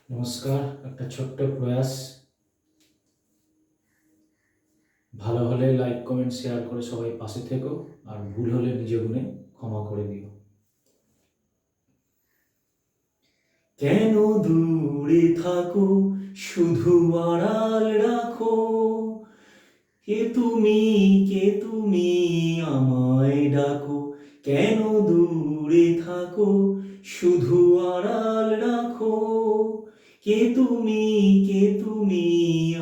নমস্কার। একটা ছোট্ট প্রয়াস, ভালো হলে লাইক কমেন্ট শেয়ার করে সবাই পাশে থেকো, আর ভুল হলে নিজ গুণে ক্ষমা করে দিও। কেন দূরে থাকো, শুধু আড়াল রাখো, কে তুমি আমায় ডাকো। কেন দূরে থাকো, শুধু আড়াল রাখো, কে তুমি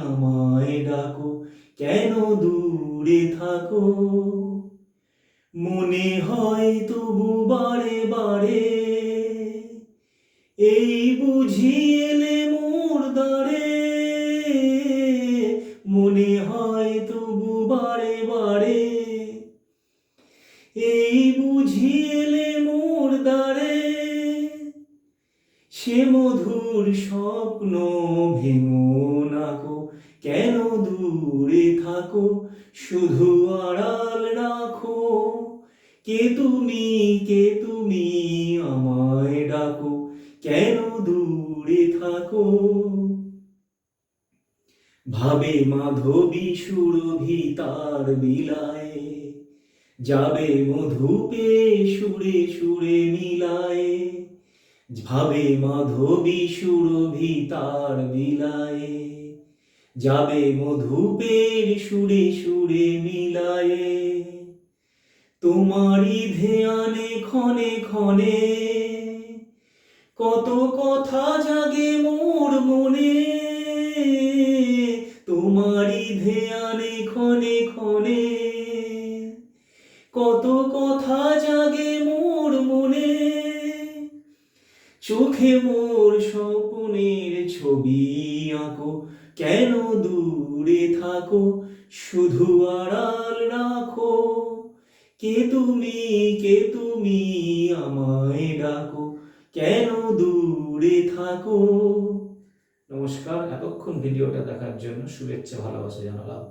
আমায় ডাকো। কেন দূরে থাকো, মনে হয় তবু বারে বারে, এই বুঝি এলে মোর দ্বারে। মনে হয় তবু বারে বারে, এই বুঝি এলে মোর দ্বারে। সে মধুর স্বপ্ন ভেঙো না গো, কেন দূরে থাকো, শুধু আড়াল রাখো, কে তুমি আমায় ডাকো। কেন দূরে থাকো, ভাবে মাধবী সুরভি তার বিলায়, যাবে মধুপে সুরে সুরে মিলায়। ভাবে মাধবী সুরভি তার বিলায়, যাবে মধুপের সুরে সুরে মিলায়ে। তোমারই ধ্যানে ক্ষণে ক্ষণে, কত কথা জাগে মোর মনে। তোমারই ধ্যানে ক্ষণে ক্ষণে, কত কথা জাগে মোর মনে। চোখে মোর স্বপ্নের ছবি আঁকো, কেন দূরে থাকো, শুধু আড়াল রাখো, কে তুমি আমায় ডাকো। কেন দূরে থাকো। নমস্কার, এতক্ষণ ভিডিওটা দেখার জন্য শুভেচ্ছা ভালোবাসা জানালাম।